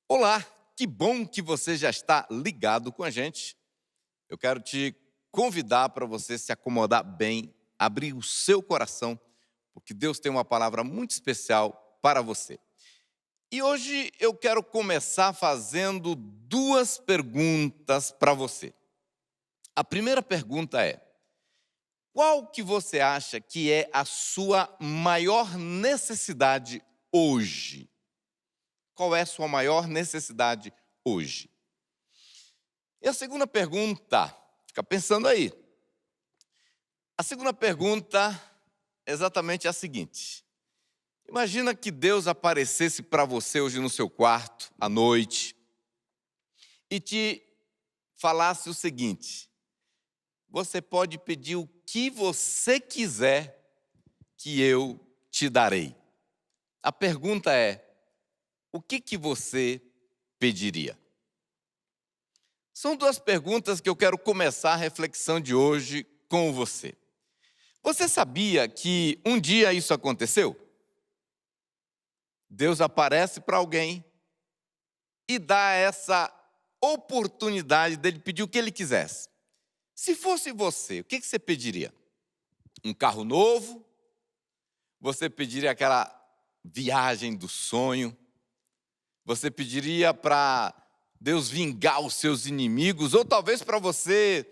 Olá, que bom que você já está ligado com a gente. Eu quero te convidar para você se acomodar bem, abrir o seu coração, porque Deus tem uma palavra muito especial para você. E hoje eu quero começar fazendo duas perguntas para você. A primeira pergunta é: qual que você acha que é a sua maior necessidade hoje? Qual é a sua maior necessidade hoje? E a segunda pergunta, fica pensando aí. A segunda pergunta é exatamente a seguinte: imagina que Deus aparecesse para você hoje no seu quarto, à noite, e te falasse o seguinte: você pode pedir o que você quiser, que eu te darei. A pergunta é: o que você pediria? São duas perguntas que eu quero começar a reflexão de hoje com você. Você sabia que um dia isso aconteceu? Deus aparece para alguém e dá essa oportunidade dele pedir o que ele quisesse. Se fosse você, o que você pediria? Um carro novo? Você pediria aquela viagem do sonho? Você pediria para Deus vingar os seus inimigos? Ou talvez para você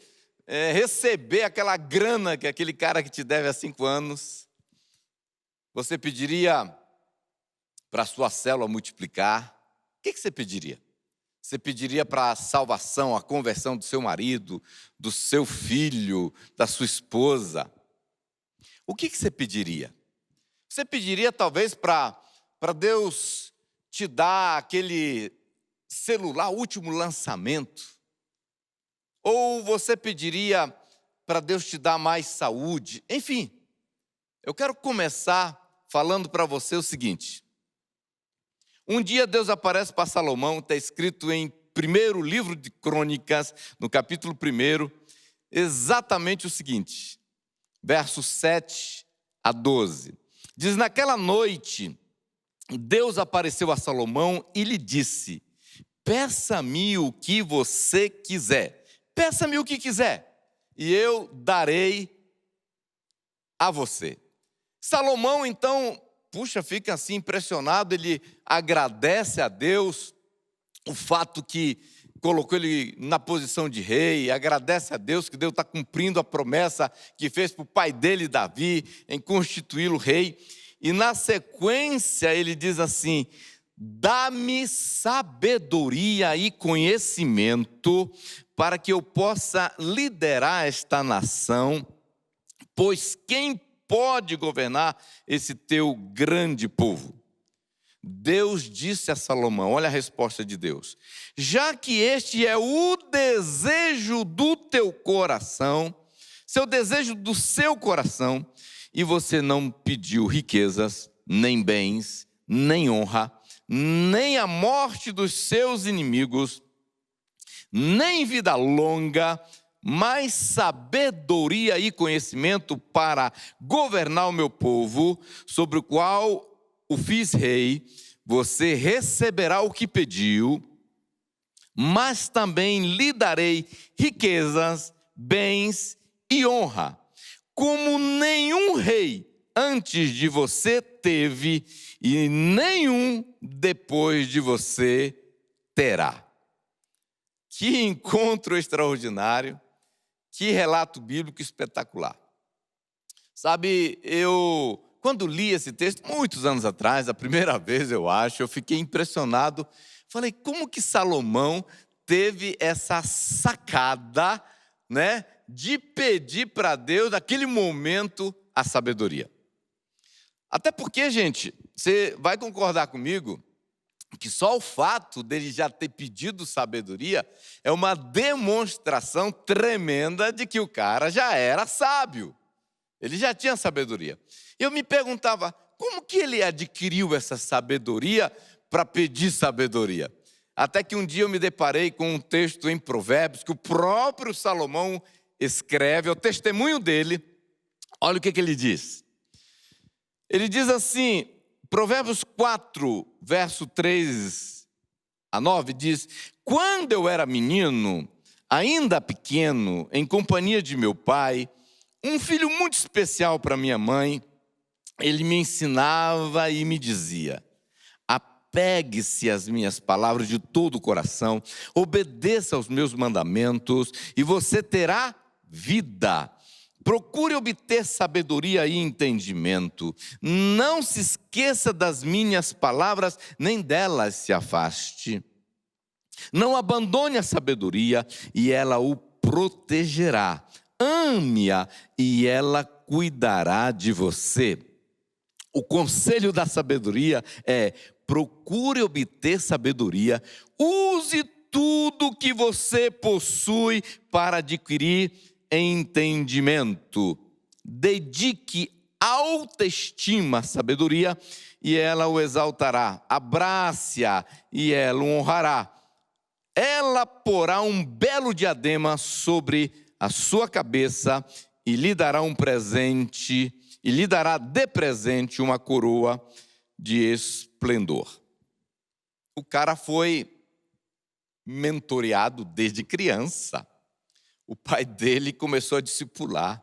receber aquela grana que aquele cara que te deve há 5 anos? Você pediria para a sua célula multiplicar? O que você pediria? Você pediria para a salvação, a conversão do seu marido, do seu filho, da sua esposa? O que você pediria? Você pediria talvez para Deus te dar aquele celular último lançamento? Ou você pediria para Deus te dar mais saúde? Enfim, eu quero começar falando para você o seguinte. Um dia Deus aparece para Salomão, está escrito em primeiro livro de Crônicas, no capítulo 1, exatamente o seguinte, versos 7 a 12. Diz: naquela noite, Deus apareceu a Salomão e lhe disse: peça-me o que você quiser. Peça-me o que quiser, e eu darei a você. Salomão, então, fica assim impressionado, ele agradece a Deus o fato que colocou ele na posição de rei, agradece a Deus que Deus está cumprindo a promessa que fez para o pai dele, Davi, em constituí-lo rei. E na sequência ele diz assim: dá-me sabedoria e conhecimento para que eu possa liderar esta nação, pois quem pode governar esse teu grande povo? Deus disse a Salomão, olha a resposta de Deus: já que este é o desejo do teu coração, seu desejo do seu coração, e você não pediu riquezas, nem bens, nem honra, nem a morte dos seus inimigos, nem vida longa, mas sabedoria e conhecimento para governar o meu povo, sobre o qual o fiz rei, você receberá o que pediu, mas também lhe darei riquezas, bens e honra, como nenhum rei antes de você teve e nenhum depois de você terá. Que encontro extraordinário, que relato bíblico espetacular. Sabe, quando li esse texto, muitos anos atrás, a primeira vez eu acho, eu fiquei impressionado. Falei, como que Salomão teve essa sacada, né, de pedir para Deus, naquele momento, a sabedoria? Até porque, gente, você vai concordar comigo que só o fato dele já ter pedido sabedoria é uma demonstração tremenda de que o cara já era sábio. Ele já tinha sabedoria. Eu me perguntava, como que ele adquiriu essa sabedoria para pedir sabedoria? Até que um dia eu me deparei com um texto em Provérbios que o próprio Salomão escreve, é o testemunho dele. Olha o que ele diz. Ele diz assim, Provérbios 4, verso 3 a 9 diz: quando eu era menino, ainda pequeno, em companhia de meu pai, um filho muito especial para minha mãe, ele me ensinava e me dizia: apegue-se às minhas palavras de todo o coração, obedeça aos meus mandamentos e você terá vida. Procure obter sabedoria e entendimento. Não se esqueça das minhas palavras, nem delas se afaste. Não abandone a sabedoria e ela o protegerá. Ame-a e ela cuidará de você. O conselho da sabedoria é: procure obter sabedoria, use tudo que você possui para adquirir entendimento. Dedique autoestima à sabedoria e ela o exaltará. Abrace-a e ela o honrará. Ela porá um belo diadema sobre a sua cabeça e lhe dará um presente, e lhe dará de presente uma coroa de esplendor. O cara foi mentoreado desde criança. O pai dele começou a discipular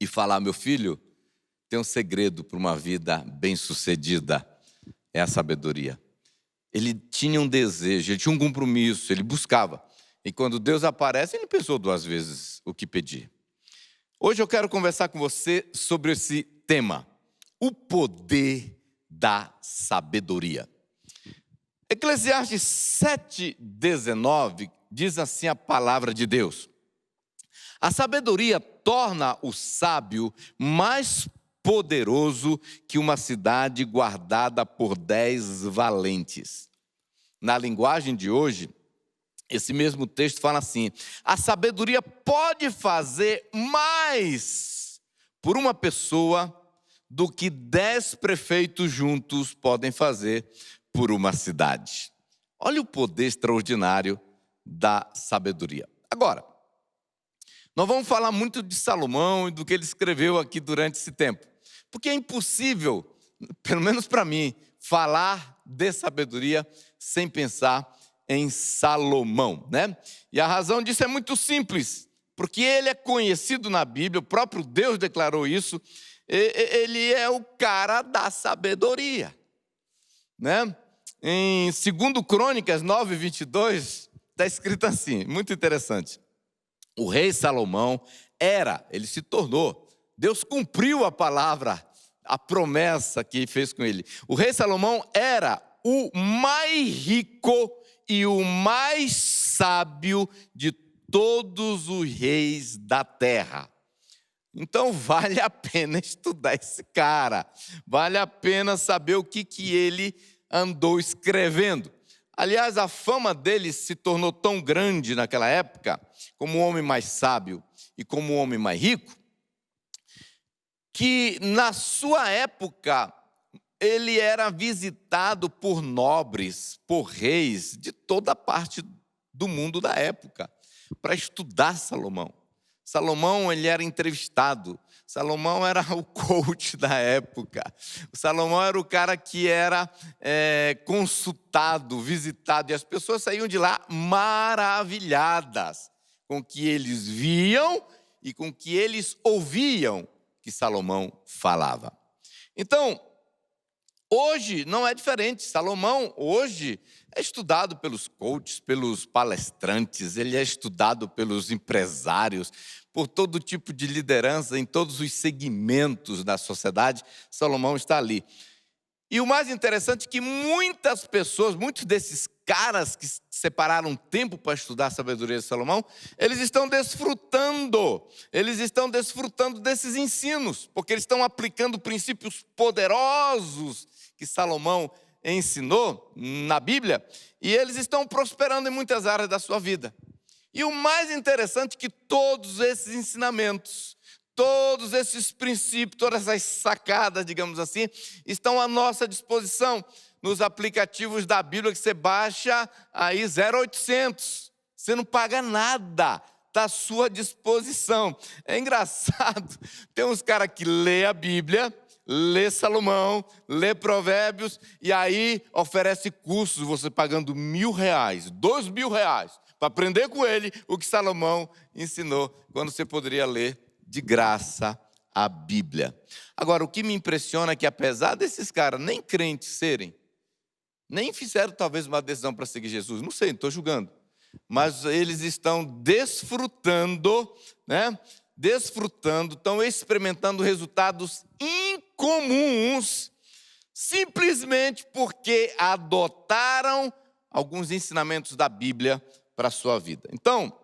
e falar: meu filho, tem um segredo para uma vida bem-sucedida, é a sabedoria. Ele tinha um desejo, ele tinha um compromisso, ele buscava. E quando Deus aparece, ele não pensou duas vezes o que pedir. Hoje eu quero conversar com você sobre esse tema: o poder da sabedoria. Eclesiastes 7:19 diz assim a palavra de Deus: a sabedoria torna o sábio mais poderoso que uma cidade guardada por 10 valentes. Na linguagem de hoje, esse mesmo texto fala assim: a sabedoria pode fazer mais por uma pessoa do que 10 prefeitos juntos podem fazer por uma cidade. Olha o poder extraordinário da sabedoria. Agora, nós vamos falar muito de Salomão e do que ele escreveu aqui durante esse tempo, porque é impossível, pelo menos para mim, falar de sabedoria sem pensar em Salomão, né? E a razão disso é muito simples, porque ele é conhecido na Bíblia, o próprio Deus declarou isso, ele é o cara da sabedoria, né? Em 2 Crônicas 9:22, está escrito assim, muito interessante: o rei Salomão ele se tornou, Deus cumpriu a palavra, a promessa que fez com ele. O rei Salomão era o mais rico e o mais sábio de todos os reis da terra. Então vale a pena estudar esse cara, vale a pena saber o que ele andou escrevendo. Aliás, a fama dele se tornou tão grande naquela época, como o homem mais sábio e como o homem mais rico, que na sua época ele era visitado por nobres, por reis de toda parte do mundo da época, para estudar Salomão. Salomão, ele era entrevistado. Salomão era o coach da época. Salomão era o cara que era consultado, visitado. E as pessoas saíam de lá maravilhadas com o que eles viam e com o que eles ouviam que Salomão falava. Então, hoje não é diferente. Salomão, hoje, é estudado pelos coaches, pelos palestrantes, ele é estudado pelos empresários, por todo tipo de liderança, em todos os segmentos da sociedade, Salomão está ali. E o mais interessante é que muitas pessoas, muitos desses caras que separaram tempo para estudar a sabedoria de Salomão, eles estão desfrutando desses ensinos, porque eles estão aplicando princípios poderosos que Salomão ensinou na Bíblia, e eles estão prosperando em muitas áreas da sua vida. E o mais interessante é que todos esses ensinamentos, todos esses princípios, todas essas sacadas, digamos assim, estão à nossa disposição nos aplicativos da Bíblia que você baixa aí 0800. Você não paga nada, está à sua disposição. É engraçado, tem uns caras que lê a Bíblia, lê Salomão, lê Provérbios, e aí oferece cursos, você pagando R$1.000, R$2.000, para aprender com ele o que Salomão ensinou, quando você poderia ler de graça a Bíblia. Agora, o que me impressiona é que, apesar desses caras nem crentes serem, nem fizeram talvez uma decisão para seguir Jesus, não sei, não estou julgando, mas eles estão desfrutando, né? Estão experimentando resultados incomuns, simplesmente porque adotaram alguns ensinamentos da Bíblia para a sua vida. Então,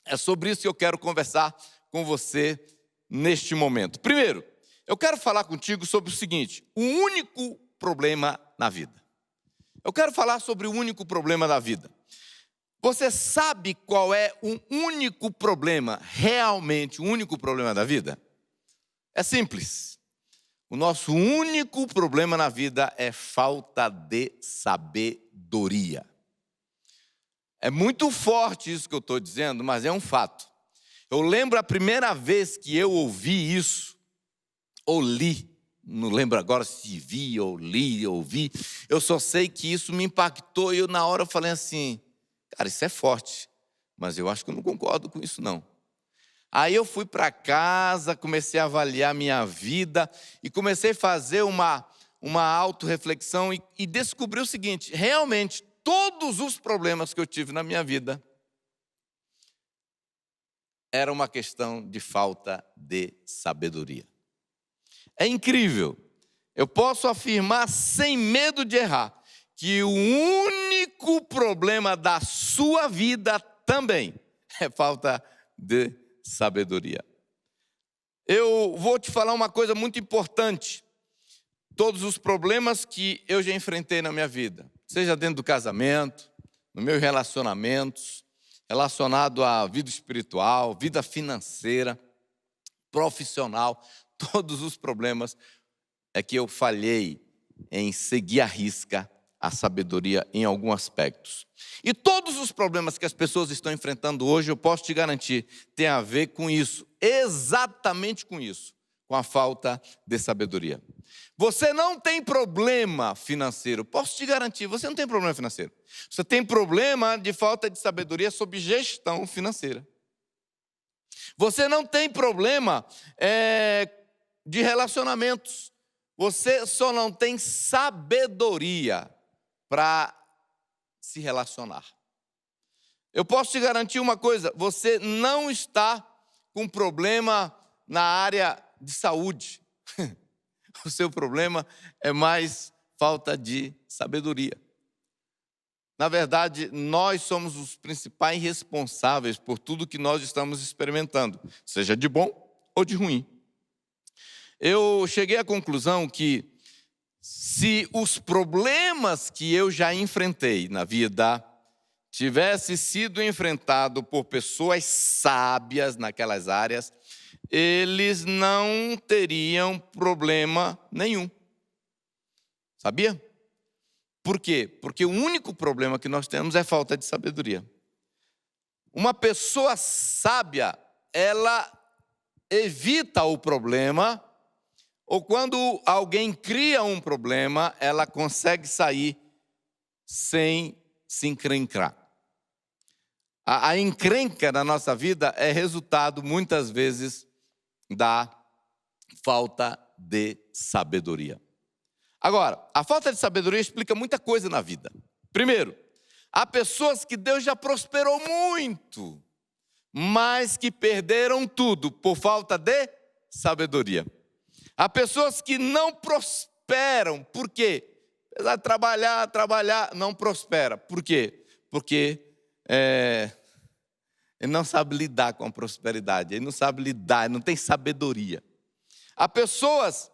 é sobre isso que eu quero conversar com você neste momento. Primeiro, eu quero falar contigo sobre o seguinte: o único problema na vida. Eu quero falar sobre o único problema da vida. Você sabe qual é o único problema, realmente o único problema da vida? É simples. O nosso único problema na vida é falta de sabedoria. É muito forte isso que eu estou dizendo, mas é um fato. Eu lembro a primeira vez que eu ouvi isso, ou li, não lembro agora se vi, ou li, ou ouvi, eu só sei que isso me impactou e eu na hora eu falei assim, cara, isso é forte, mas eu acho que eu não concordo com isso não. Aí eu fui para casa, comecei a avaliar minha vida e comecei a fazer uma autorreflexão e descobri o seguinte: realmente, todos os problemas que eu tive na minha vida era uma questão de falta de sabedoria. É incrível. Eu posso afirmar sem medo de errar que o único problema da sua vida também é falta de sabedoria. Eu vou te falar uma coisa muito importante. Todos os problemas que eu já enfrentei na minha vida, seja dentro do casamento, nos meus relacionamentos, relacionado à vida espiritual, vida financeira, profissional, todos os problemas é que eu falhei em seguir à risca a sabedoria em alguns aspectos. E todos os problemas que as pessoas estão enfrentando hoje, eu posso te garantir, tem a ver com isso, exatamente com isso, com a falta de sabedoria. Você não tem problema financeiro, posso te garantir, você não tem problema financeiro. Você tem problema de falta de sabedoria sobre gestão financeira. Você não tem problema de relacionamentos. Você só não tem sabedoria para se relacionar. Eu posso te garantir uma coisa, você não está com problema na área de saúde. O seu problema é mais falta de sabedoria. Na verdade, nós somos os principais responsáveis por tudo que nós estamos experimentando, seja de bom ou de ruim. Eu cheguei à conclusão que se os problemas que eu já enfrentei na vida tivessem sido enfrentados por pessoas sábias naquelas áreas, eles não teriam problema nenhum. Sabia? Por quê? Porque o único problema que nós temos é falta de sabedoria. Uma pessoa sábia, ela evita o problema, ou quando alguém cria um problema, ela consegue sair sem se encrencar. A encrenca na nossa vida é resultado, muitas vezes, da falta de sabedoria. Agora, a falta de sabedoria explica muita coisa na vida. Primeiro, há pessoas que Deus já prosperou muito, mas que perderam tudo por falta de sabedoria. Há pessoas que não prosperam, por quê? Apesar de trabalhar, não prospera. Por quê? Porque ele não sabe lidar com a prosperidade, ele não sabe lidar, ele não tem sabedoria. Há pessoas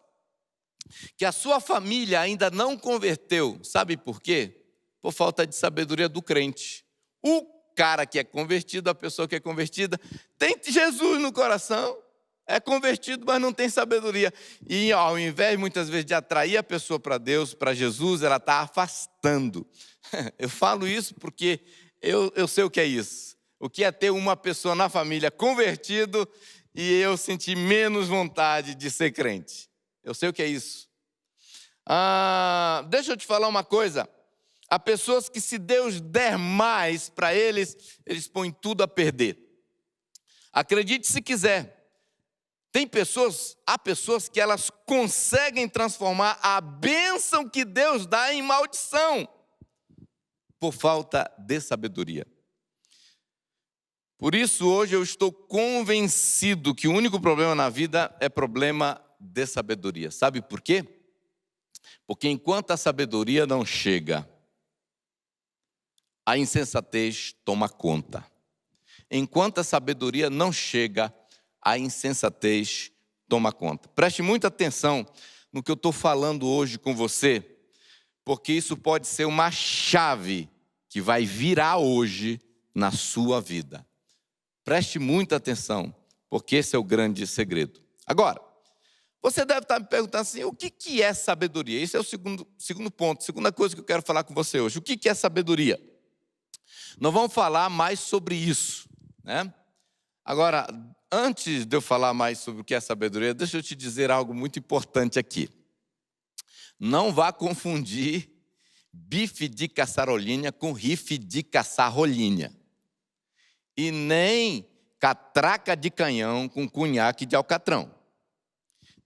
que a sua família ainda não converteu, sabe por quê? Por falta de sabedoria do crente. O cara que é convertido, a pessoa que é convertida, tem Jesus no coração, é convertido, mas não tem sabedoria. E ao invés, muitas vezes, de atrair a pessoa para Deus, para Jesus, ela está afastando. Eu falo isso porque eu sei o que é isso. O que é ter uma pessoa na família convertido e eu sentir menos vontade de ser crente. Eu sei o que é isso. Deixa eu te falar uma coisa. Há pessoas que, se Deus der mais para eles, eles põem tudo a perder. Acredite se quiser. Há pessoas que elas conseguem transformar a bênção que Deus dá em maldição, por falta de sabedoria. Por isso, hoje eu estou convencido que o único problema na vida é problema de sabedoria. Sabe por quê? Porque enquanto a sabedoria não chega, a insensatez toma conta. Enquanto a sabedoria não chega, a insensatez toma conta. Preste muita atenção no que eu estou falando hoje com você, porque isso pode ser uma chave que vai virar hoje na sua vida. Preste muita atenção, porque esse é o grande segredo. Agora, você deve estar me perguntando assim, o que é sabedoria? Esse é o segundo ponto, segunda coisa que eu quero falar com você hoje. O que é sabedoria? Nós vamos falar mais sobre isso, né? Agora, antes de eu falar mais sobre o que é sabedoria, deixa eu te dizer algo muito importante aqui. Não vá confundir bife de caçarolinha com rife de caçarrolinha. E nem catraca de canhão com cunhaque de alcatrão.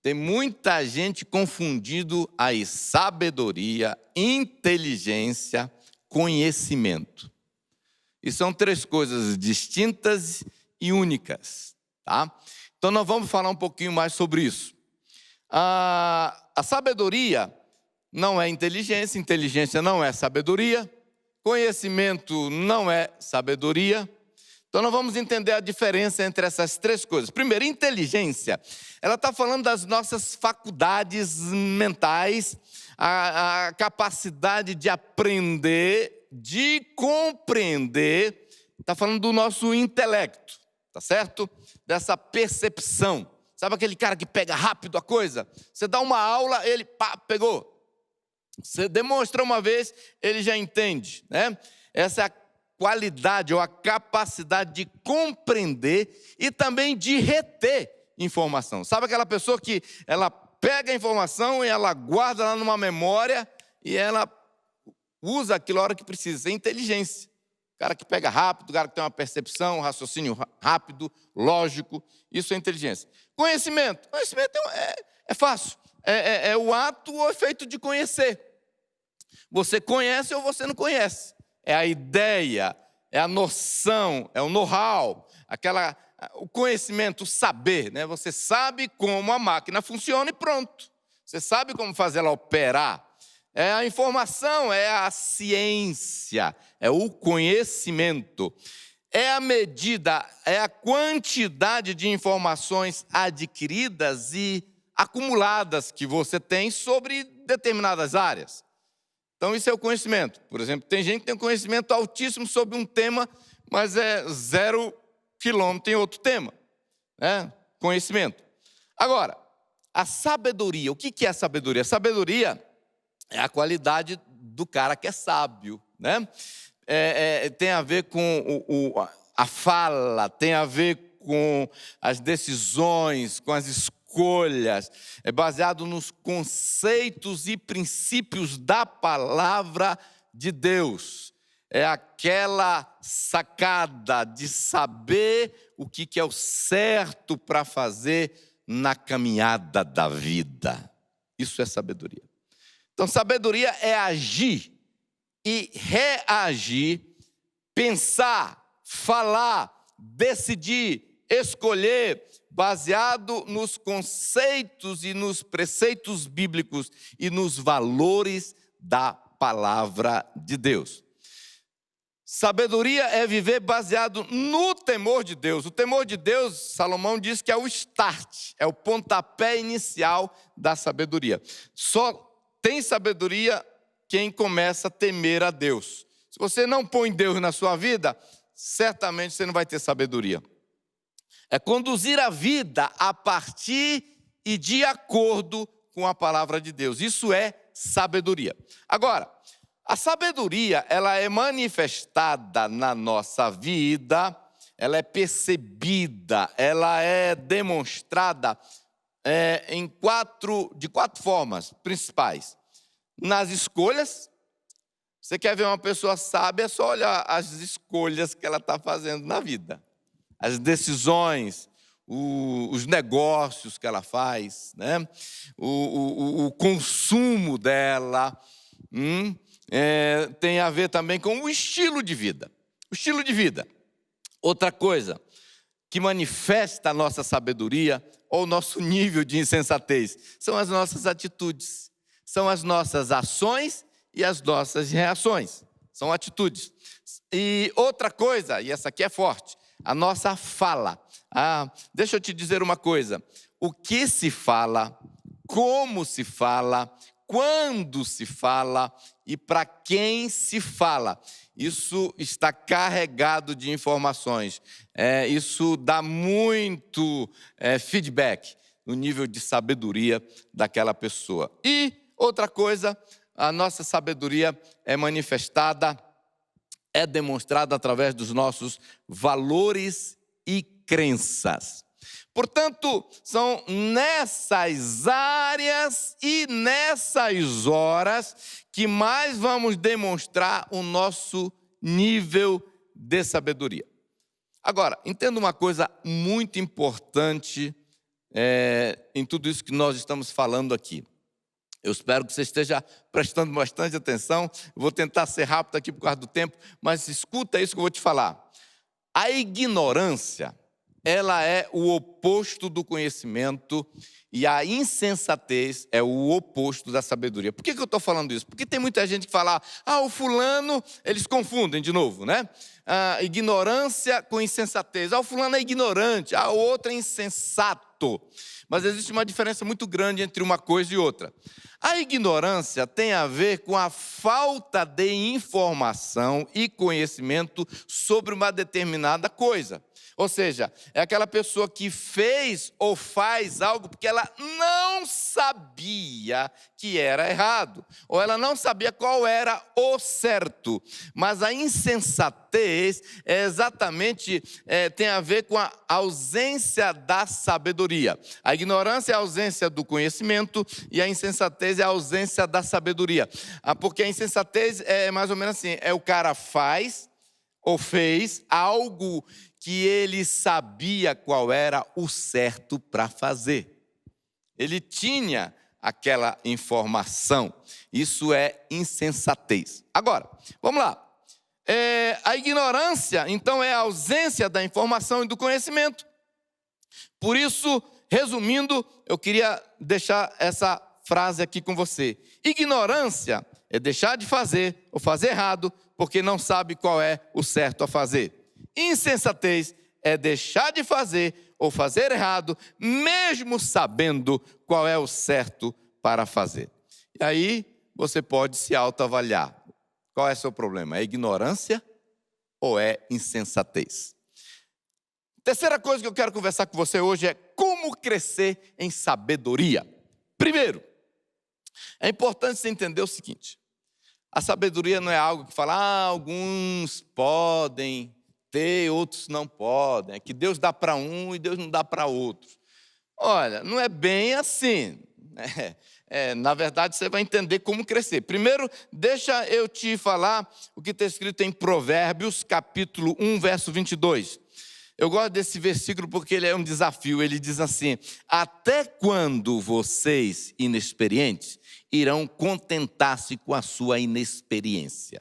Tem muita gente confundindo aí sabedoria, inteligência, conhecimento. E são três coisas distintas e únicas, tá? Então nós vamos falar um pouquinho mais sobre isso. A sabedoria não é inteligência, inteligência não é sabedoria, conhecimento não é sabedoria. Então nós vamos entender a diferença entre essas três coisas. Primeiro, inteligência, ela está falando das nossas faculdades mentais, a capacidade de aprender, de compreender, está falando do nosso intelecto, tá certo? Dessa percepção. Sabe aquele cara que pega rápido a coisa? Você dá uma aula, ele pegou. Você demonstra uma vez, ele já entende, né? Essa é a qualidade ou a capacidade de compreender e também de reter informação. Sabe aquela pessoa que ela pega a informação e ela guarda lá numa memória e ela usa aquilo a hora que precisa? É inteligência. O cara que pega rápido, o cara que tem uma percepção, um raciocínio rápido, lógico, isso é inteligência. Conhecimento. Conhecimento é fácil. É o ato ou efeito de conhecer. Você conhece ou você não conhece. É a ideia, é a noção, é o know-how, o conhecimento, o saber, né? Você sabe como a máquina funciona e pronto. Você sabe como fazer ela operar. É a informação, é a ciência, é o conhecimento. É a medida, é a quantidade de informações adquiridas e acumuladas que você tem sobre determinadas áreas. Então, isso é o conhecimento. Por exemplo, tem gente que tem um conhecimento altíssimo sobre um tema, mas é 0 quilômetro em outro tema. Né? Conhecimento. Agora, a sabedoria. O que é a sabedoria? A sabedoria é a qualidade do cara que é sábio. Né? Tem a ver com a fala, tem a ver com as decisões, com as escolhas. É baseado nos conceitos e princípios da palavra de Deus. É aquela sacada de saber o que é o certo para fazer na caminhada da vida. Isso é sabedoria. Então, sabedoria é agir e reagir, pensar, falar, decidir, escolher, baseado nos conceitos e nos preceitos bíblicos e nos valores da palavra de Deus. Sabedoria é viver baseado no temor de Deus. O temor de Deus, Salomão diz que é o start, é o pontapé inicial da sabedoria. Só tem sabedoria quem começa a temer a Deus. Se você não põe Deus na sua vida, certamente você não vai ter sabedoria. É conduzir a vida a partir e de acordo com a palavra de Deus. Isso é sabedoria. Agora, a sabedoria, ela é manifestada na nossa vida, ela é percebida, ela é demonstrada de quatro formas principais. Nas escolhas. Você quer ver uma pessoa sábia, é só olhar as escolhas que ela está fazendo na vida. As decisões, os negócios que ela faz, né? o consumo dela. Tem a ver também com o estilo de vida. O estilo de vida. Outra coisa que manifesta a nossa sabedoria ou o nosso nível de insensatez são as nossas atitudes, são as nossas ações e as nossas reações. São atitudes. E outra coisa, e essa aqui é forte, a nossa fala. Deixa eu te dizer uma coisa. O que se fala, como se fala, quando se fala e para quem se fala. Isso está carregado de informações. Isso dá muito feedback no nível de sabedoria daquela pessoa. E outra coisa, a nossa sabedoria é manifestada, é demonstrada através dos nossos valores e crenças. Portanto, são nessas áreas e nessas horas que mais vamos demonstrar o nosso nível de sabedoria. Agora, entenda uma coisa muito importante em tudo isso que nós estamos falando aqui. Eu espero que você esteja prestando bastante atenção. Eu vou tentar ser rápido aqui por causa do tempo, mas escuta isso que eu vou te falar. A ignorância, ela é o oposto do conhecimento e a insensatez é o oposto da sabedoria. Por que eu estou falando isso? Porque tem muita gente que fala, o fulano, eles confundem de novo, né? Ignorância com insensatez. O fulano é ignorante, o outro é insensato. Mas existe uma diferença muito grande entre uma coisa e outra. A ignorância tem a ver com a falta de informação e conhecimento sobre uma determinada coisa. Ou seja, é aquela pessoa que fez ou faz algo porque ela não sabia que era errado, ou ela não sabia qual era o certo. Mas a insensatez tem a ver com a ausência da sabedoria. A ignorância é a ausência do conhecimento e a insensatez é a ausência da sabedoria. Porque a insensatez é mais ou menos assim, o cara faz ou fez algo que ele sabia qual era o certo para fazer. Ele tinha aquela informação. Isso é insensatez. Agora, vamos lá. A ignorância, então, é a ausência da informação e do conhecimento. Por isso, resumindo, eu queria deixar essa frase aqui com você. Ignorância é deixar de fazer ou fazer errado porque não sabe qual é o certo a fazer. Insensatez é deixar de fazer ou fazer errado, mesmo sabendo qual é o certo para fazer. E aí você pode se autoavaliar. Qual é o seu problema? É ignorância ou é insensatez? Terceira coisa que eu quero conversar com você hoje é como crescer em sabedoria. Primeiro, é importante você entender o seguinte. A sabedoria não é algo que fala, alguns podem ter, outros não podem. É que Deus dá para um e Deus não dá para outros. Olha, não é bem assim. Na verdade, você vai entender como crescer. Primeiro, deixa eu te falar o que está escrito em Provérbios, capítulo 1, verso 22. Eu gosto desse versículo porque ele é um desafio. Ele diz assim, até quando vocês, inexperientes, irão contentar-se com a sua inexperiência?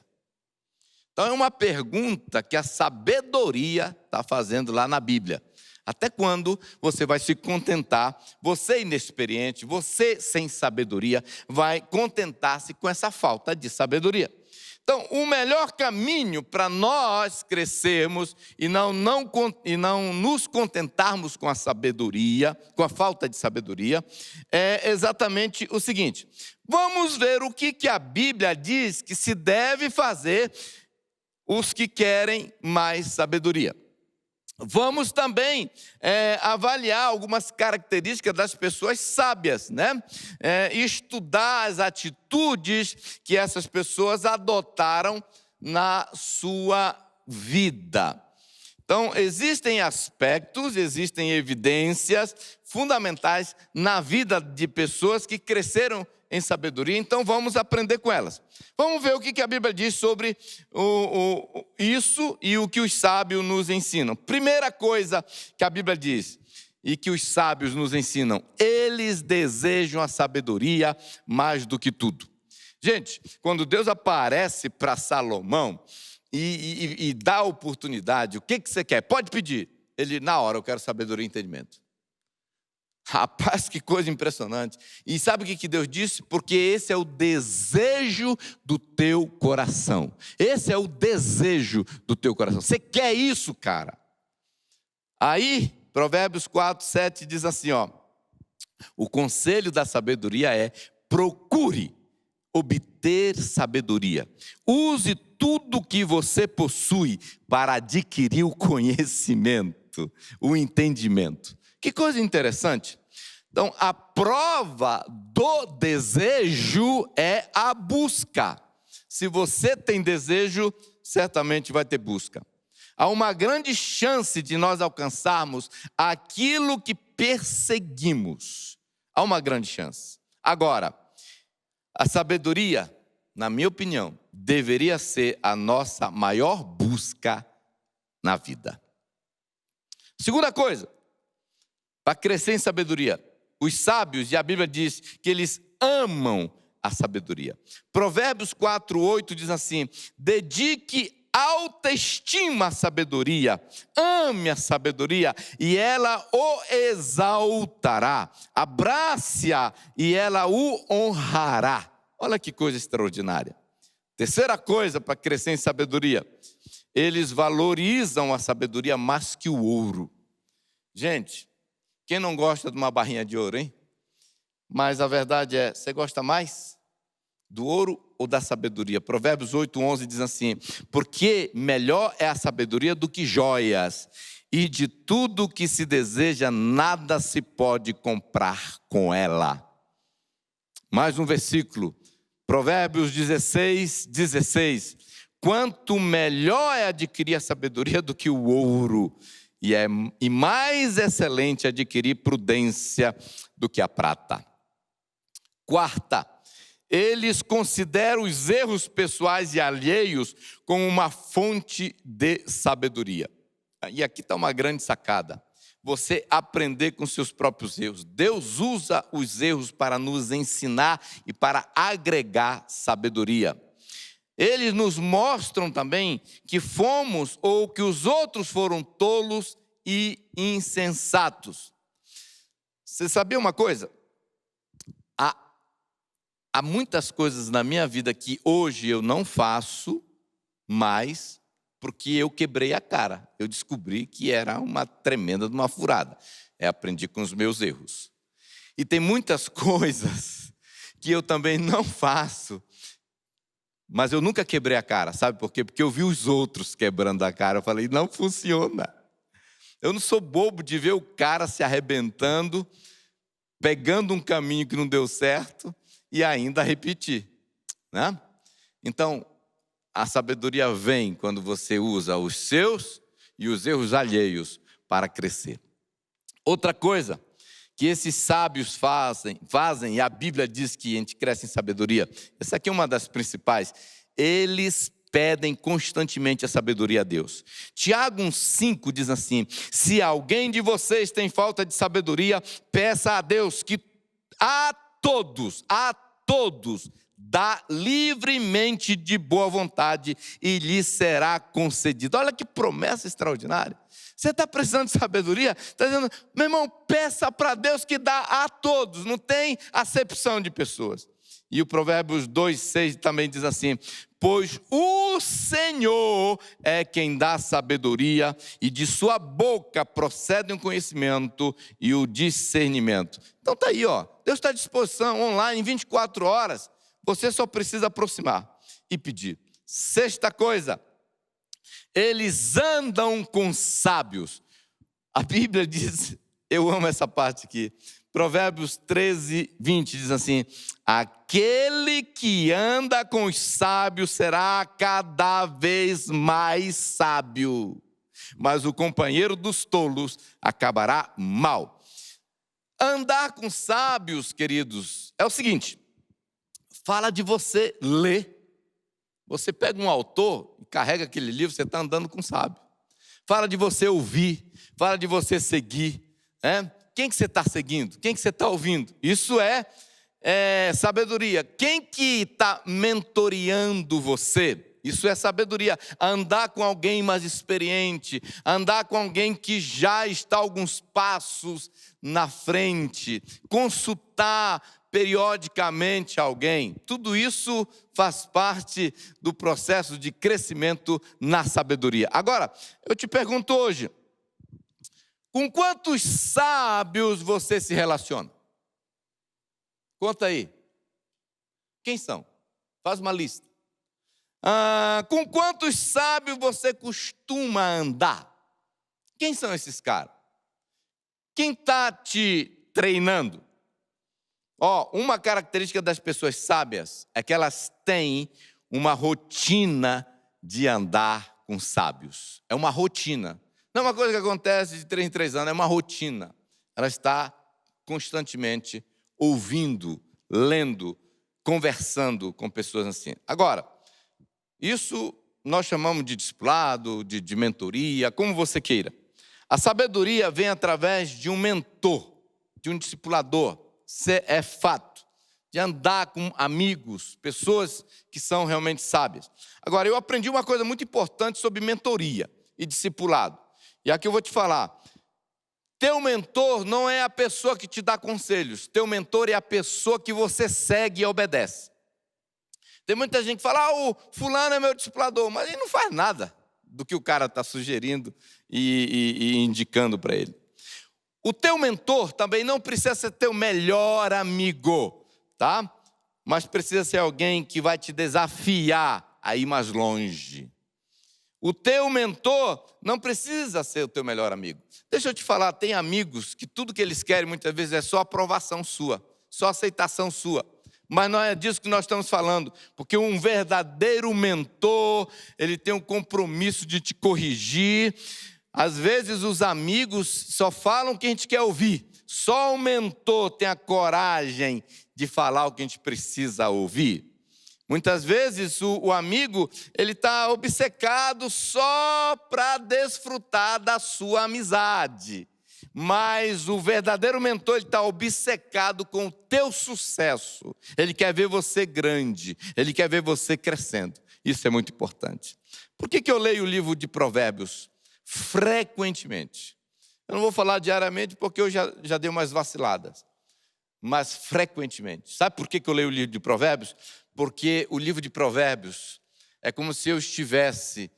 Então é uma pergunta que a sabedoria está fazendo lá na Bíblia. Até quando você vai se contentar, você inexperiente, você sem sabedoria, vai contentar-se com essa falta de sabedoria? Então, o melhor caminho para nós crescermos e não nos contentarmos com a sabedoria, com a falta de sabedoria, é exatamente o seguinte. Vamos ver o que a Bíblia diz que se deve fazer os que querem mais sabedoria. Vamos também avaliar algumas características das pessoas sábias, né? Estudar as atitudes que essas pessoas adotaram na sua vida. Então, existem aspectos, existem evidências fundamentais na vida de pessoas que cresceram em sabedoria, então vamos aprender com elas. Vamos ver o que a Bíblia diz sobre isso e o que os sábios nos ensinam. Primeira coisa que a Bíblia diz e que os sábios nos ensinam: eles desejam a sabedoria mais do que tudo. Gente, quando Deus aparece para Salomão e dá a oportunidade, o que você quer? Pode pedir. Ele, na hora, eu quero sabedoria e entendimento. Rapaz, que coisa impressionante. E sabe o que Deus disse? Porque esse é o desejo do teu coração. Esse é o desejo do teu coração. Você quer isso, cara? Aí, Provérbios 4:7 diz assim, ó: o conselho da sabedoria é: procure obter sabedoria. Use tudo que você possui para adquirir o conhecimento, o entendimento. Que coisa interessante. Então, a prova do desejo é a busca. Se você tem desejo, certamente vai ter busca. Há uma grande chance de nós alcançarmos aquilo que perseguimos. Há uma grande chance. Agora, a sabedoria, na minha opinião, deveria ser a nossa maior busca na vida. Segunda coisa, para crescer em sabedoria, os sábios, e a Bíblia diz que eles amam a sabedoria. Provérbios 4:8 diz assim: dedique alta estima à sabedoria, ame a sabedoria e ela o exaltará, abrace-a e ela o honrará. Olha que coisa extraordinária. Terceira coisa para crescer em sabedoria, eles valorizam a sabedoria mais que o ouro. Gente, quem não gosta de uma barrinha de ouro, hein? Mas a verdade é, você gosta mais do ouro ou da sabedoria? Provérbios 8:11 diz assim: porque melhor é a sabedoria do que joias, e de tudo que se deseja, nada se pode comprar com ela. Mais um versículo, Provérbios 16:16. Quanto melhor é adquirir a sabedoria do que o ouro, e mais excelente adquirir prudência do que a prata. Quarta, eles consideram os erros pessoais e alheios como uma fonte de sabedoria. E aqui está uma grande sacada. Você aprender com seus próprios erros. Deus usa os erros para nos ensinar e para agregar sabedoria. Eles nos mostram também que fomos ou que os outros foram tolos e insensatos. Você sabia uma coisa? Há muitas coisas na minha vida que hoje eu não faço mais porque eu quebrei a cara. Eu descobri que era uma tremenda de uma furada. Aprendi com os meus erros. E tem muitas coisas que eu também não faço, mas eu nunca quebrei a cara. Sabe por quê? Porque eu vi os outros quebrando a cara. Eu falei, não funciona. Eu não sou bobo de ver o cara se arrebentando, pegando um caminho que não deu certo e ainda repetir, né? Então, a sabedoria vem quando você usa os seus e os erros alheios para crescer. Outra coisa que esses sábios fazem, e a Bíblia diz que a gente cresce em sabedoria, essa aqui é uma das principais, eles pedem constantemente a sabedoria a Deus. Tiago 1:5 diz assim: se alguém de vocês tem falta de sabedoria, peça a Deus que a todos dá livremente de boa vontade e lhe será concedido. Olha que promessa extraordinária. Você está precisando de sabedoria? Está dizendo, meu irmão, peça para Deus que dá a todos, não tem acepção de pessoas. E o Provérbios 2:6 também diz assim: pois o Senhor é quem dá sabedoria, e de sua boca procedem o conhecimento e o discernimento. Então está aí, ó. Deus está à disposição, online, em 24 horas. Você só precisa aproximar e pedir. Sexta coisa, eles andam com sábios. A Bíblia diz, eu amo essa parte aqui, Provérbios 13:20 diz assim: aquele que anda com os sábios será cada vez mais sábio. mas o companheiro dos tolos acabará mal. Andar com sábios, queridos, é o seguinte: fala de você ler. Você pega um autor e carrega aquele livro, você está andando com sábio. Fala de você ouvir, fala de você seguir. Quem que você está seguindo? Quem que você está ouvindo? Isso é sabedoria. Quem que está mentoreando você? Isso é sabedoria. Andar com alguém mais experiente, andar com alguém que já está alguns passos na frente, consultar periodicamente alguém. Tudo isso faz parte do processo de crescimento na sabedoria. Agora, eu te pergunto hoje, com quantos sábios você se relaciona? Conta aí. Quem são? Faz uma lista. Com quantos sábios você costuma andar? Quem são esses caras? Quem está te treinando? Uma característica das pessoas sábias é que elas têm uma rotina de andar com sábios. É uma rotina. Não é uma coisa que acontece de 3 em 3 anos, é uma rotina. Ela está constantemente ouvindo, lendo, conversando com pessoas assim. Agora, isso nós chamamos de discipulado, de mentoria, como você queira. A sabedoria vem através de um mentor, de um discipulador. Isso é fato. De andar com amigos, pessoas que são realmente sábias. Agora, eu aprendi uma coisa muito importante sobre mentoria e discipulado. E aqui eu vou te falar. Teu mentor não é a pessoa que te dá conselhos. Teu mentor é a pessoa que você segue e obedece. Tem muita gente que fala, o fulano é meu discipulador, mas ele não faz nada do que o cara está sugerindo e indicando para ele. O teu mentor também não precisa ser teu melhor amigo, tá? Mas precisa ser alguém que vai te desafiar a ir mais longe. O teu mentor não precisa ser o teu melhor amigo. Deixa eu te falar, tem amigos que tudo que eles querem muitas vezes é só aprovação sua, só aceitação sua. Mas não é disso que nós estamos falando, porque um verdadeiro mentor, ele tem um compromisso de te corrigir. Às vezes os amigos só falam o que a gente quer ouvir. Só o mentor tem a coragem de falar o que a gente precisa ouvir. Muitas vezes o amigo, ele está obcecado só para desfrutar da sua amizade. Mas o verdadeiro mentor, ele está obcecado com o teu sucesso. Ele quer ver você grande, ele quer ver você crescendo. Isso é muito importante. Por que eu leio o livro de Provérbios frequentemente? Eu não vou falar diariamente porque eu já dei umas vaciladas. Mas frequentemente. Sabe por que eu leio o livro de Provérbios? Porque o livro de Provérbios é como se eu estivesse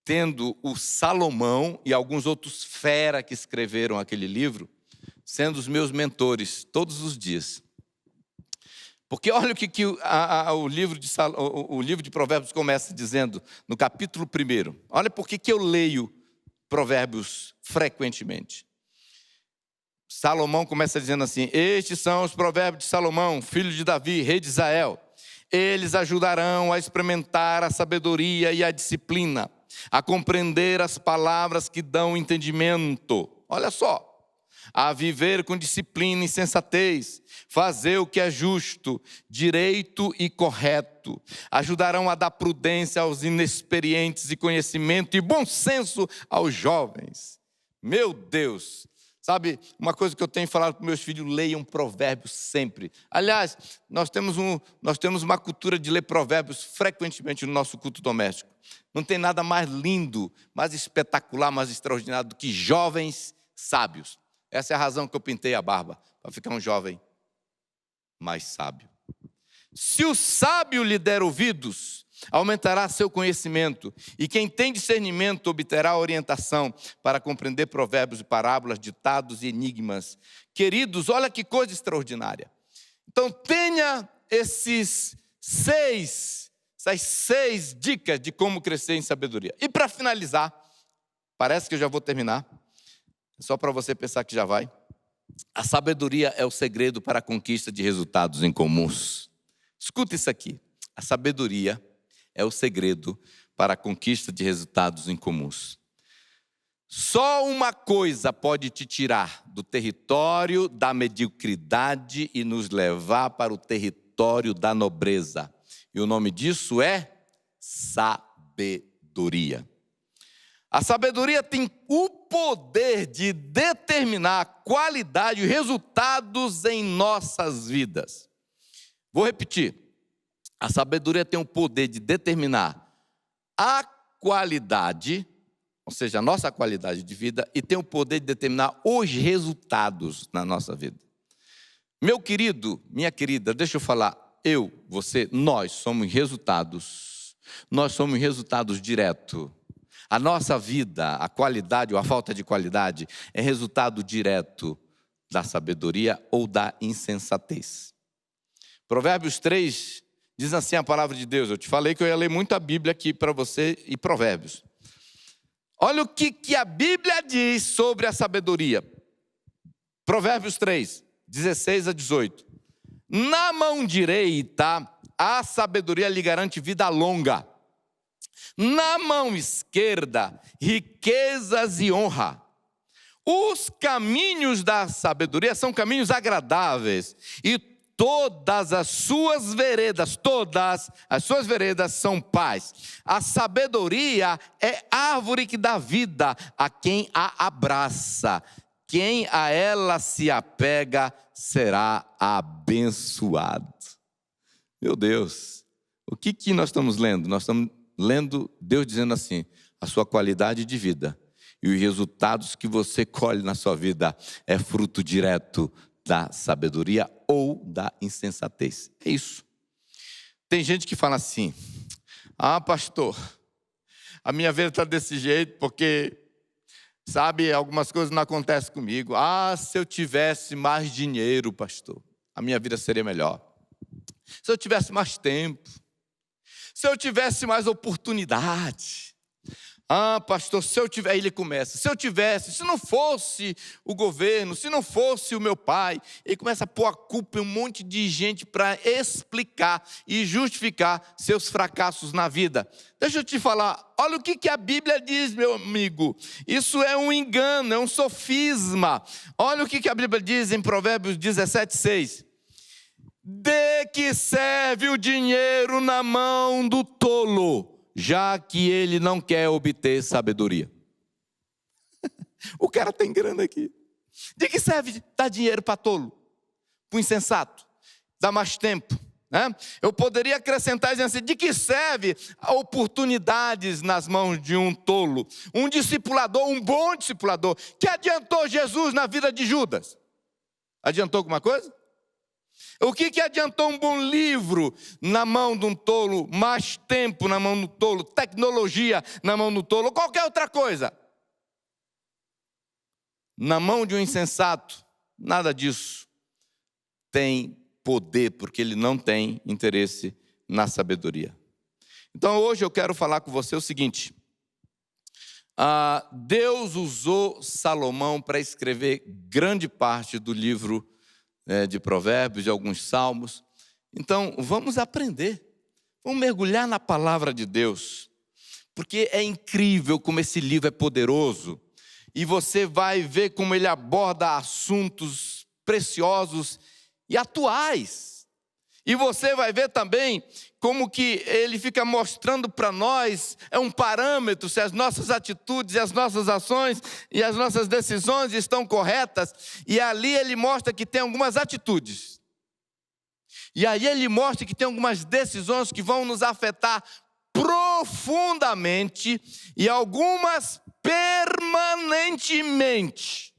tendo o Salomão e alguns outros fera que escreveram aquele livro, sendo os meus mentores todos os dias. Porque olha o que o livro de Provérbios começa dizendo no capítulo 1. Olha por que eu leio Provérbios frequentemente. Salomão começa dizendo assim: estes são os provérbios de Salomão, filho de Davi, rei de Israel. Eles ajudarão a experimentar a sabedoria e a disciplina, a compreender as palavras que dão entendimento. Olha só. A viver com disciplina e sensatez, fazer o que é justo, direito e correto. Ajudarão a dar prudência aos inexperientes e conhecimento e bom senso aos jovens. Meu Deus! Sabe, uma coisa que eu tenho falado para meus filhos, leiam provérbios sempre. Aliás, nós temos uma cultura de ler provérbios frequentemente no nosso culto doméstico. Não tem nada mais lindo, mais espetacular, mais extraordinário do que jovens sábios. Essa é a razão que eu pintei a barba, para ficar um jovem mais sábio. Se o sábio lhe der ouvidos, aumentará seu conhecimento, e quem tem discernimento obterá orientação para compreender provérbios e parábolas, ditados e enigmas. Queridos, olha que coisa extraordinária. Então tenha essas 6 dicas de como crescer em sabedoria. E para finalizar, parece que eu já vou terminar, só para você pensar que já vai. A sabedoria é o segredo para a conquista de resultados incomuns. Escuta isso aqui. A sabedoria é o segredo para a conquista de resultados incomuns. Só uma coisa pode te tirar do território da mediocridade e nos levar para o território da nobreza. E o nome disso é sabedoria. A sabedoria tem o poder de determinar a qualidade e resultados em nossas vidas. Vou repetir. A sabedoria tem o poder de determinar a qualidade, ou seja, a nossa qualidade de vida, e tem o poder de determinar os resultados na nossa vida. Meu querido, minha querida, deixa eu falar, eu, você, nós somos resultados. Nós somos resultados diretos. A nossa vida, a qualidade ou a falta de qualidade, é resultado direto da sabedoria ou da insensatez. Provérbios 3 diz assim a palavra de Deus. Eu te falei que eu ia ler muito a Bíblia aqui para você e Provérbios. Olha o que a Bíblia diz sobre a sabedoria. Provérbios 3, 16 a 18. Na mão direita, a sabedoria lhe garante vida longa. Na mão esquerda, riquezas e honra. Os caminhos da sabedoria são caminhos agradáveis e todas as suas veredas são paz. A sabedoria é árvore que dá vida a quem a abraça. Quem a ela se apega será abençoado. Meu Deus, o que nós estamos lendo? Nós estamos lendo Deus dizendo assim, a sua qualidade de vida e os resultados que você colhe na sua vida é fruto direto da sabedoria ou da insensatez. É isso. Tem gente que fala assim, pastor, a minha vida está desse jeito porque, sabe, algumas coisas não acontecem comigo. Se eu tivesse mais dinheiro, pastor, a minha vida seria melhor. Se eu tivesse mais tempo, se eu tivesse mais oportunidade. Pastor, se eu tiver, aí ele começa, se não fosse o governo, se não fosse o meu pai, ele começa a pôr a culpa em um monte de gente para explicar e justificar seus fracassos na vida. Deixa eu te falar, olha o que a Bíblia diz, meu amigo, isso é um engano, é um sofisma. Olha o que a Bíblia diz em Provérbios 17:6. De que serve o dinheiro na mão do tolo, já que ele não quer obter sabedoria? O cara tem grana aqui. De que serve dar dinheiro para tolo? Para o insensato? Dá mais tempo, né? Eu poderia acrescentar dizendo assim, de que serve oportunidades nas mãos de um tolo? Um discipulador, um bom discipulador. Que adiantou Jesus na vida de Judas? Adiantou alguma coisa? O que adiantou um bom livro na mão de um tolo, mais tempo na mão do tolo, tecnologia na mão do tolo, ou qualquer outra coisa? Na mão de um insensato, nada disso tem poder, porque ele não tem interesse na sabedoria. Então hoje eu quero falar com você o seguinte, Deus usou Salomão para escrever grande parte do livro de Provérbios, de alguns salmos. Então, vamos aprender. Vamos mergulhar na palavra de Deus. Porque é incrível como esse livro é poderoso. E você vai ver como ele aborda assuntos preciosos e atuais. E você vai ver também como que ele fica mostrando para nós, é um parâmetro, se as nossas atitudes e as nossas ações e as nossas decisões estão corretas. E ali ele mostra que tem algumas atitudes. E aí ele mostra que tem algumas decisões que vão nos afetar profundamente e algumas permanentemente.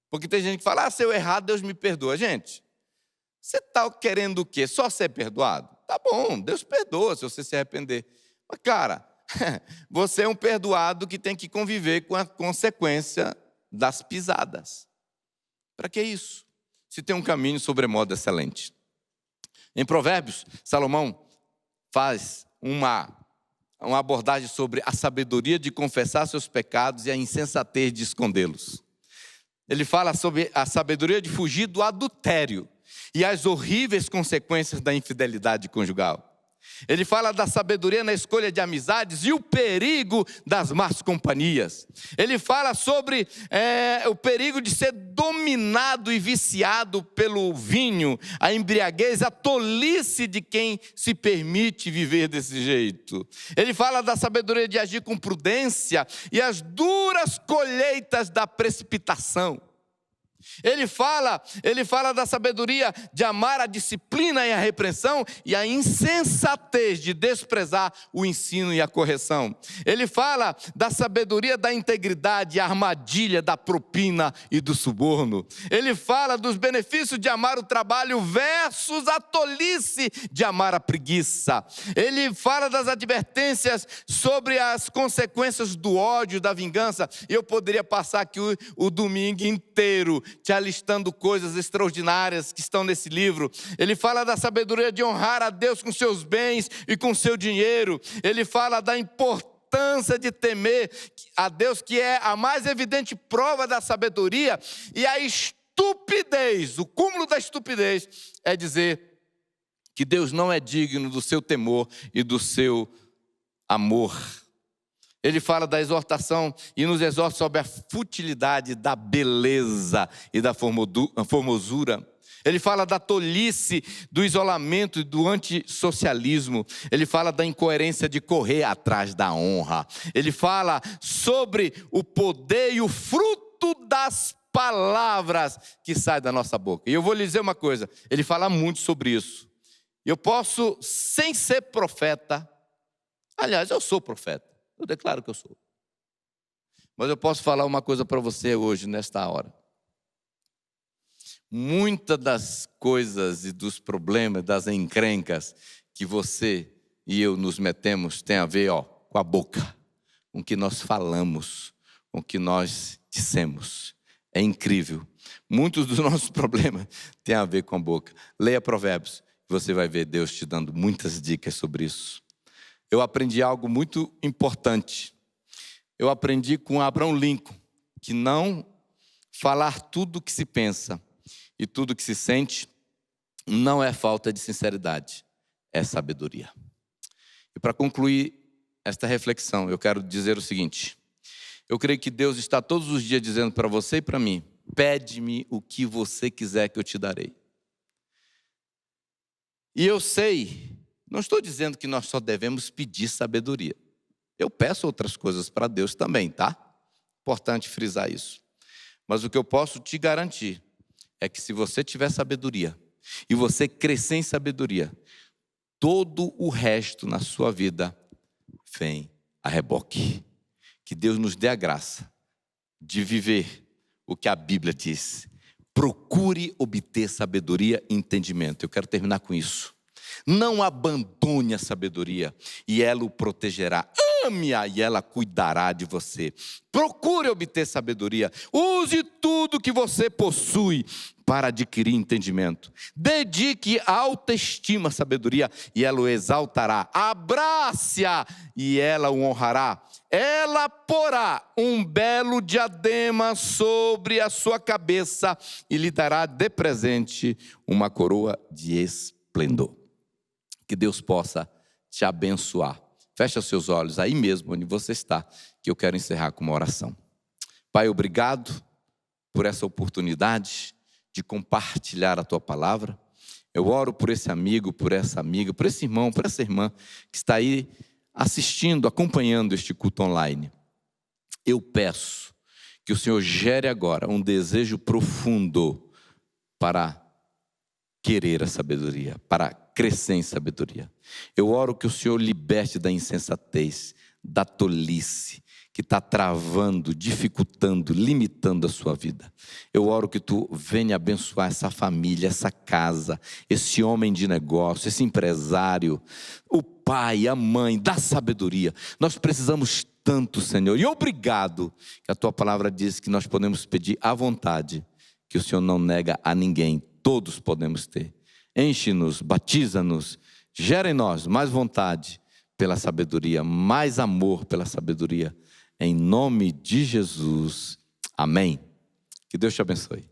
Porque tem gente que fala, se eu errar, Deus me perdoa. Gente, você está querendo o quê? Só ser perdoado? Tá bom, Deus perdoa se você se arrepender. Mas, cara, você é um perdoado que tem que conviver com a consequência das pisadas. Para que isso? Se tem um caminho sobremodo excelente. Em Provérbios, Salomão faz uma abordagem sobre a sabedoria de confessar seus pecados e a insensatez de escondê-los. Ele fala sobre a sabedoria de fugir do adultério e as horríveis consequências da infidelidade conjugal. Ele fala da sabedoria na escolha de amizades e o perigo das más companhias. Ele fala sobre o perigo de ser dominado e viciado pelo vinho, a embriaguez, a tolice de quem se permite viver desse jeito. Ele fala da sabedoria de agir com prudência e as duras colheitas da precipitação. Ele fala da sabedoria de amar a disciplina e a repreensão e a insensatez de desprezar o ensino e a correção. Ele fala da sabedoria da integridade e a armadilha da propina e do suborno. Ele fala dos benefícios de amar o trabalho versus a tolice de amar a preguiça. Ele fala das advertências sobre as consequências do ódio, da vingança. Eu poderia passar aqui o domingo inteiro te alistando coisas extraordinárias que estão nesse livro. Ele fala da sabedoria de honrar a Deus com seus bens e com seu dinheiro. Ele fala da importância de temer a Deus, que é a mais evidente prova da sabedoria, e a estupidez, o cúmulo da estupidez, é dizer que Deus não é digno do seu temor e do seu amor. Ele fala da exortação e nos exorta sobre a futilidade da beleza e da formosura. Ele fala da tolice, do isolamento e do antissocialismo. Ele fala da incoerência de correr atrás da honra. Ele fala sobre o poder e o fruto das palavras que saem da nossa boca. E eu vou lhe dizer uma coisa, ele fala muito sobre isso. Eu posso, sem ser profeta, aliás, eu sou profeta. Eu declaro que eu sou. Mas eu posso falar uma coisa para você hoje, nesta hora. Muitas das coisas e dos problemas, das encrencas que você e eu nos metemos tem a ver com a boca, com o que nós falamos, com o que nós dissemos. É incrível. Muitos dos nossos problemas têm a ver com a boca. Leia Provérbios e você vai ver Deus te dando muitas dicas sobre isso. Eu aprendi algo muito importante. Eu aprendi com Abraham Lincoln que não falar tudo o que se pensa e tudo o que se sente não é falta de sinceridade, é sabedoria. E para concluir esta reflexão, eu quero dizer o seguinte: eu creio que Deus está todos os dias dizendo para você e para mim: pede-me o que você quiser que eu te darei. E eu sei, não estou dizendo que nós só devemos pedir sabedoria. Eu peço outras coisas para Deus também, tá? Importante frisar isso. Mas o que eu posso te garantir é que se você tiver sabedoria e você crescer em sabedoria, todo o resto na sua vida vem a reboque. Que Deus nos dê a graça de viver o que a Bíblia diz. Procure obter sabedoria e entendimento. Eu quero terminar com isso. Não abandone a sabedoria e ela o protegerá. Ame-a e ela cuidará de você. Procure obter sabedoria. Use tudo que você possui para adquirir entendimento. Dedique autoestima à sabedoria e ela o exaltará. Abrace-a e ela o honrará. Ela porá um belo diadema sobre a sua cabeça e lhe dará de presente uma coroa de esplendor. Que Deus possa te abençoar. Fecha seus olhos aí mesmo onde você está, que eu quero encerrar com uma oração. Pai, obrigado por essa oportunidade de compartilhar a Tua palavra. Eu oro por esse amigo, por essa amiga, por esse irmão, por essa irmã que está aí assistindo, acompanhando este culto online. Eu peço que o Senhor gere agora um desejo profundo para querer a sabedoria, para crescer em sabedoria. Eu oro que o Senhor liberte da insensatez, da tolice, que está travando, dificultando, limitando a sua vida. Eu oro que Tu venha abençoar essa família, essa casa, esse homem de negócio, esse empresário, o pai, a mãe, da sabedoria. Nós precisamos tanto, Senhor, e obrigado que a Tua palavra diz que nós podemos pedir à vontade, que o Senhor não nega a ninguém, todos podemos ter. Enche-nos, batiza-nos, gera em nós mais vontade pela sabedoria, mais amor pela sabedoria. Em nome de Jesus, amém. Que Deus te abençoe.